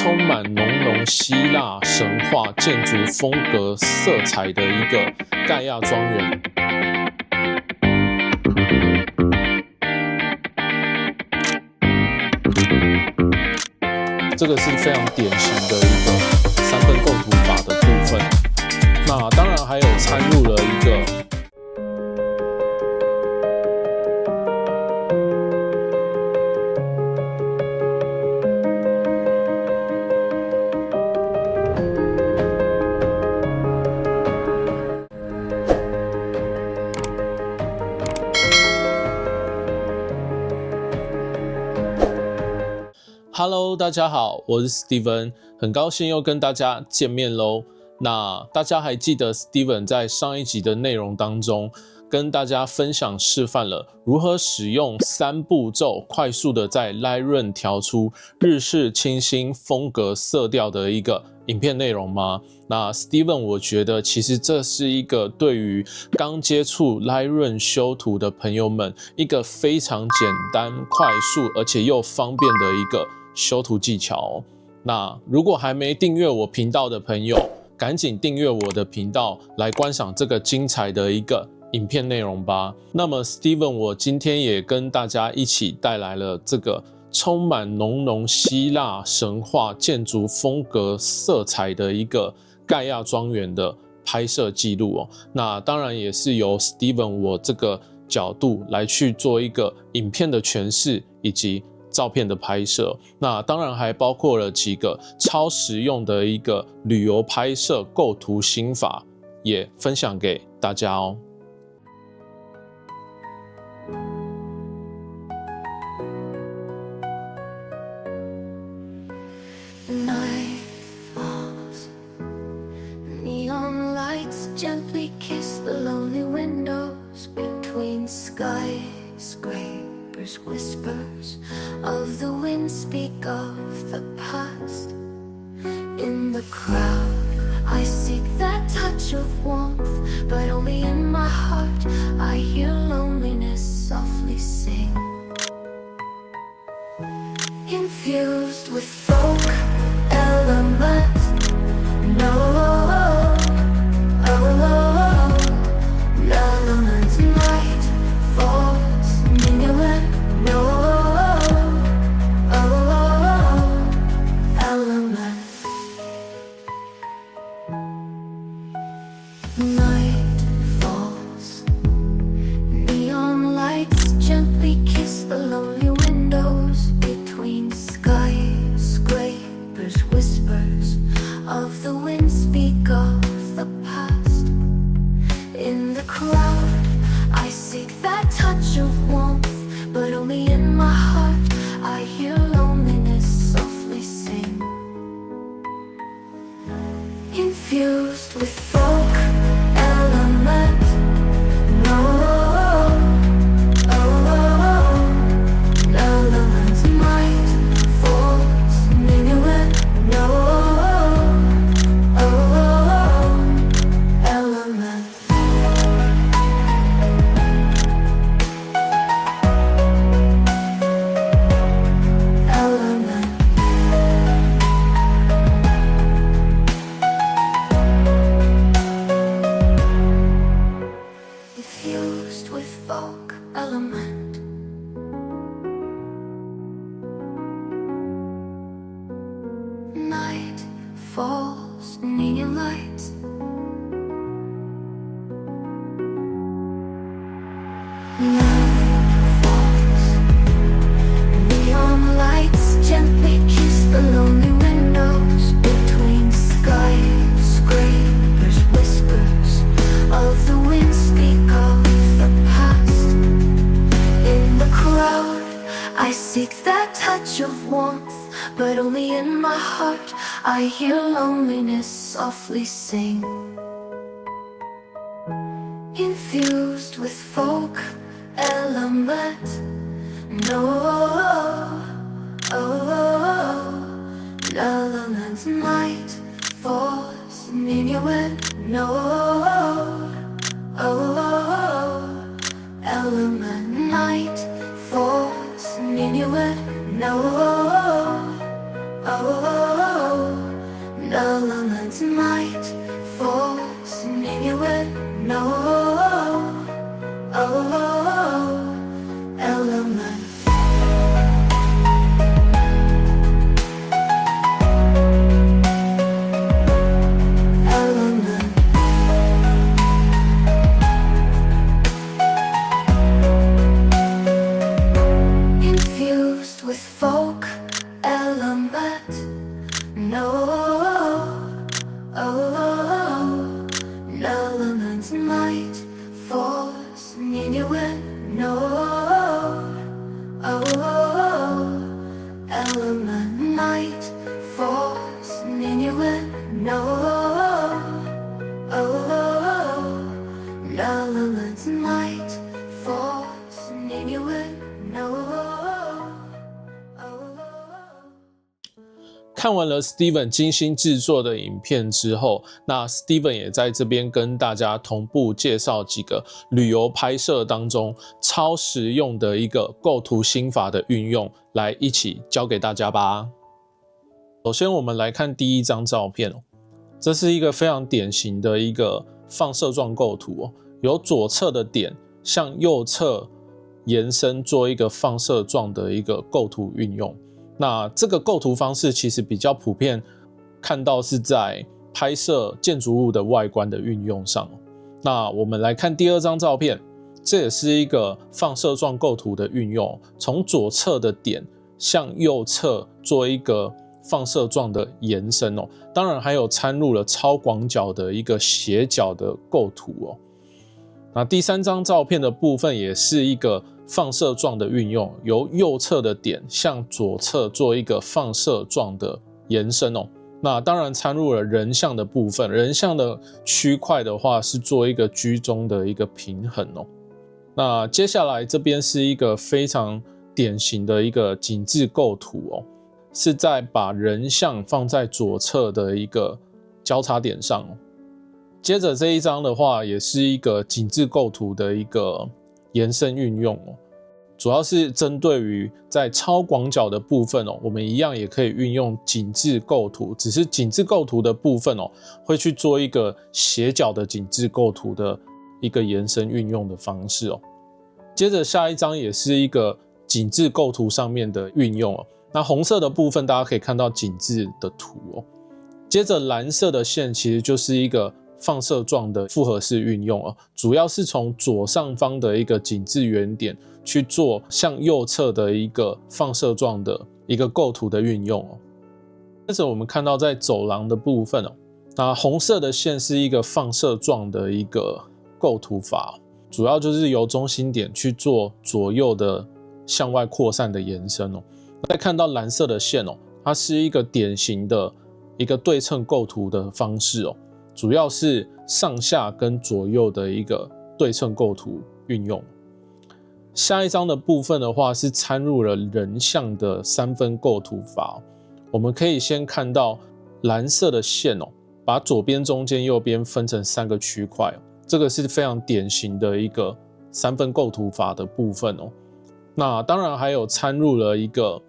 充满浓浓希腊神话建筑风格色彩的一个盖亚庄园。这个是非常典型的一个三分构图法的部分。那当然还有掺入了一个Hello， 大家好，我是 Steven， 很高兴又跟大家见面咯。那大家还记得 Steven 在上一集的内容当中跟大家分享示范了如何使用3步骤快速的在 Lightroom 调出日式清新风格色调的一个影片内容吗？那 Steven 我觉得其实这是一个对于刚接触 Lightroom 修图的朋友们一个非常简单快速而且又方便的一个修图技巧哦。那如果还没订阅我频道的朋友，赶紧订阅我的频道来观赏这个精彩的一个影片内容吧。那么 Steven 我今天也跟大家一起带来了这个充满浓浓希腊神话建筑风格色彩的一个盖亚庄园的拍摄记录哦。那当然也是由 Steven 我这个角度来去做一个影片的诠释以及照片的拍摄，那当然还包括了几个超实用的一个旅游拍摄构图心法，也分享给大家哦。Neon lights gently kiss the lonely windows between skyscrapers. Whispers of the wind speak of the past. In the crowd, I seek that touch of warmth, but only in my heart I hear loneliness softly sing. Infused with folk elements, no. Night falls, neon lights gently kiss the lonely windows between skyscrapers. Whispers of the wind speak of the past. In the crowd, I seek that touch of warmth, but only in my heart I hear loneliness softly sing. Infused with folk elements, no. Elements might force minuet, no. Element. Infused with folk element. Night falls, neon lights. Night falls, neon lights gently kiss the lonely windows between skyscrapers. Whispers of the wind speak of the past. In the crowd, I seek that touch of warmth, but only in my heart I hear loneliness softly sing. Infused with folk elements, no. Elements might force minuet, no. Element night force minuet, no. elements might force an innuendo. Element. Infused with folk element. Elements might force an innuendo. Element might force an innuendo. Elements might force an innuendo. 看完了 Steven 精心制作的影片之后，那 Steven 也在这边跟大家同步介绍几个旅游拍摄当中超实用的一个构图心法的运用，来一起教给大家吧。首先我们来看第一张照片，这是一个非常典型的一个放射状构图，由左侧的点向右侧延伸做一个放射状的一个构图运用。那这个构图方式其实比较普遍看到是在拍摄建筑物的外观的运用上。那我们来看第二张照片，这也是一个放射状构图的运用，从左侧的点向右侧做一个放射状的延伸哦，当然还有掺入了超广角的一个斜角的构图哦。那第三张照片的部分也是一个放射状的运用，由右侧的点向左侧做一个放射状的延伸哦。那当然掺入了人像的部分，人像的区块的话是做一个居中的一个平衡哦。那接下来这边是一个非常典型的一个景致构图哦，是在把人像放在左侧的一个交叉点上哦。接着这一张的话也是一个景致构图的一个延伸运用哦，主要是针对于在超广角的部分哦，我们一样也可以运用景致构图，只是景致构图的部分哦，会去做一个斜角的景致构图的一个延伸运用的方式哦。接着下一张也是一个景致构图上面的运用哦，那红色的部分大家可以看到景致的图哦，接着蓝色的线其实就是一个放射状的复合式运用哦，主要是从左上方的一个景致原点去做向右侧的一个放射状的一个构图的运用哦。接着我们看到在走廊的部分哦，那红色的线是一个放射状的一个构图法，主要就是由中心点去做左右的向外扩散的延伸哦。再看到蓝色的线哦，它是一个典型的一个对称构图的方式哦。主要是上下跟左右的一个对称构图运用。下一张的部分的话是掺入了人像的三分构图法。我们可以先看到蓝色的线哦，把左边、中间、右边分成3个区块哦，这个是非常典型的一个三分构图法的部分哦。那当然还有掺入了一个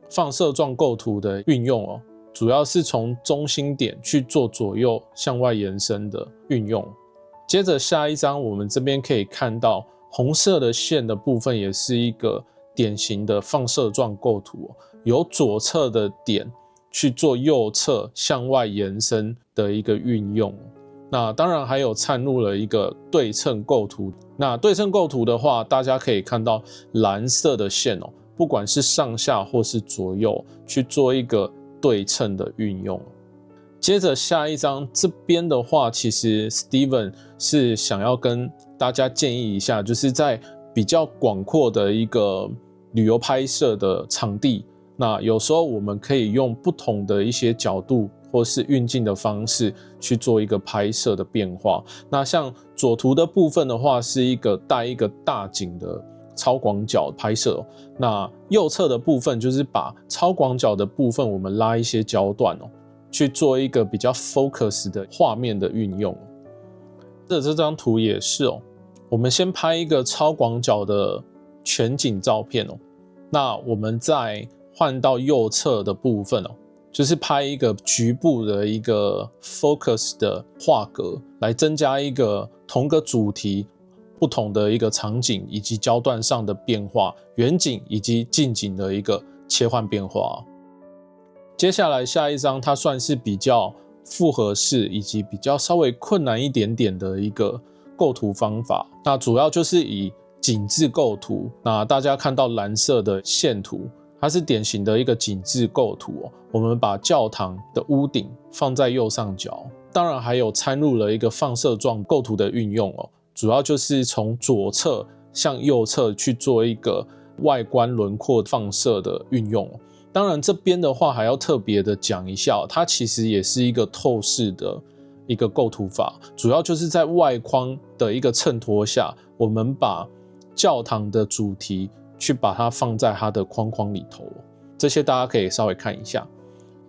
放射状构图的运用哦。主要是从中心点去做左右向外延伸的运用。接着下一张我们这边可以看到红色的线的部分也是一个典型的放射状构图，由左侧的点去做右侧向外延伸的一个运用。那当然还有掺入了一个对称构图。那对称构图的话，大家可以看到蓝色的线哦，不管是上下或是左右去做一个对称的运用。接着下一张这边的话，其实 Steven 是想要跟大家建议一下，就是在比较广阔的一个旅游拍摄的场地，那有时候我们可以用不同的一些角度或是运镜的方式去做一个拍摄的变化。那像左图的部分的话，是一个带一个大景的超广角拍摄，那右侧的部分就是把超广角的部分我们拉一些焦段哦，去做一个比较 focus 的画面的运用。这张图也是哦，我们先拍一个超广角的全景照片哦，那我们再换到右侧的部分哦，就是拍一个局部的一个 focus 的画格，来增加一个同个主题不同的一个场景以及焦段上的变化，远景以及近景的一个切换变化。接下来下一张它算是比较复合式以及比较稍微困难一点点的一个构图方法，那主要就是以景致构图。那大家看到蓝色的线图，它是典型的一个景致构图哦。我们把教堂的屋顶放在右上角，当然还有掺入了一个放射状构图的运用哦。主要就是从左侧向右侧去做一个外观轮廓放射的运用哦。当然这边的话还要特别的讲一下，它其实也是一个透视的一个构图法，主要就是在外框的一个衬托下，我们把教堂的主题去把它放在它的框框里头，这些大家可以稍微看一下。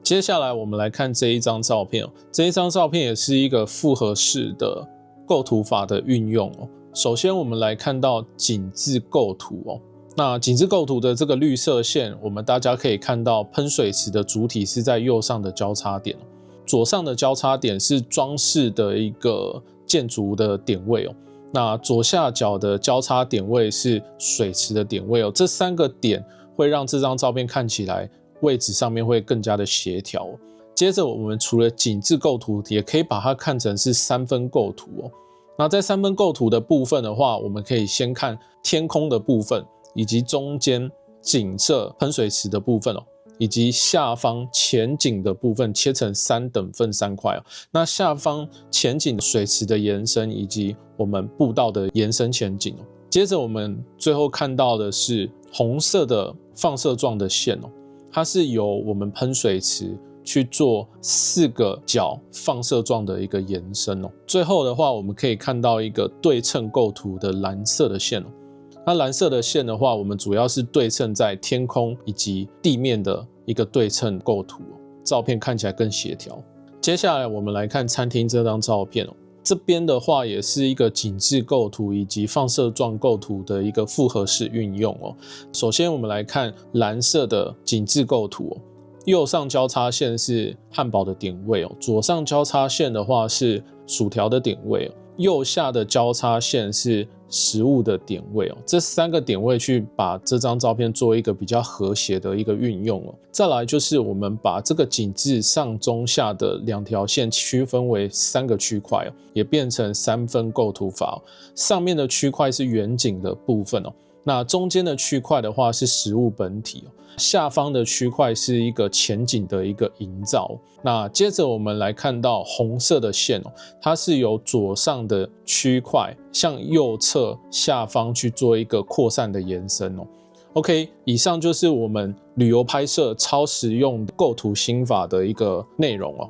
接下来我们来看这一张照片，这一张照片也是一个复合式的构图法的运用哦。首先我们来看到景致构图哦，那景致构图的这个绿色线，我们大家可以看到喷水池的主体是在右上的交叉点，左上的交叉点是装饰的一个建筑的点位哦。那左下角的交叉点位是水池的点位哦，这三个点会让这张照片看起来位置上面会更加的协调。接着我们除了景致构图，也可以把它看成是三分构图哦。那在三分构图的部分的话，我们可以先看天空的部分，以及中间景色喷水池的部分哦，以及下方前景的部分切成3等份3块哦。那下方前景水池的延伸，以及我们步道的延伸前景哦。接着我们最后看到的是红色的放射状的线哦，它是由我们喷水池去做4个角放射状的一个延伸哦。最后的话，我们可以看到一个对称构图的蓝色的线哦。那蓝色的线的话，我们主要是对称在天空以及地面的一个对称构图哦，照片看起来更协调。接下来我们来看餐厅这张照片哦，这边的话也是一个景致构图以及放射状构图的一个复合式运用哦。首先我们来看蓝色的景致构图哦，右上交叉线是汉堡的点位哦，左上交叉线的话是薯条的点位哦，右下的交叉线是食物的点位哦，这3个点位去把这张照片做一个比较和谐的一个运用哦。再来就是我们把这个景致上中下的2条线区分为3个区块哦，也变成3分构图法哦。上面的区块是远景的部分哦，那中间的区块的话是食物本体哦，下方的区块是一个前景的一个营造。那接着我们来看到红色的线哦，它是由左上的区块向右侧下方去做一个扩散的延伸哦。OK， 以上就是我们旅游拍摄超实用构图心法的一个内容哦。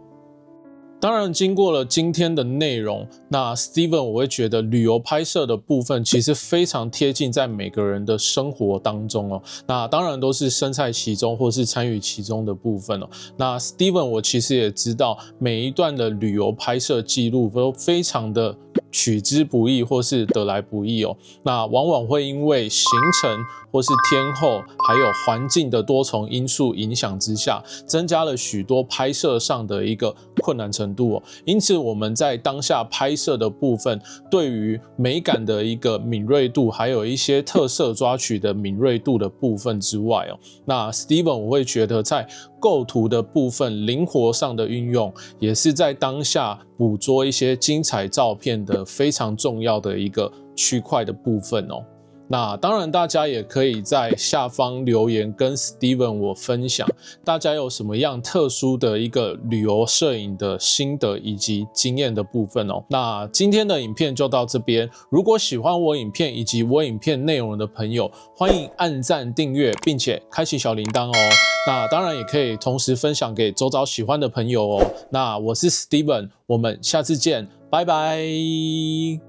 当然经过了今天的内容，那 Steven 我会觉得旅游拍摄的部分其实非常贴近在每个人的生活当中哦。那当然都是身在其中或是参与其中的部分哦。那 Steven 我其实也知道每一段的旅游拍摄记录都非常的取之不易或是得来不易哦。那往往会因为行程或是天候还有环境的多重因素影响之下，增加了许多拍摄上的一个困难程度哦。因此我们在当下拍摄的部分，对于美感的一个敏锐度，还有一些特色抓取的敏锐度的部分之外哦，那 Steven 我会觉得在构图的部分灵活上的运用，也是在当下捕捉一些精彩照片的非常重要的一个区块的部分哦。那当然大家也可以在下方留言跟 Steven 我分享大家有什么样特殊的一个旅游摄影的心得以及经验的部分哦。那今天的影片就到这边，如果喜欢我影片以及我影片内容的朋友，欢迎按赞订阅并且开启小铃铛哦。那当然也可以同时分享给周遭喜欢的朋友哦。那我是 Steven， 我们下次见，拜拜。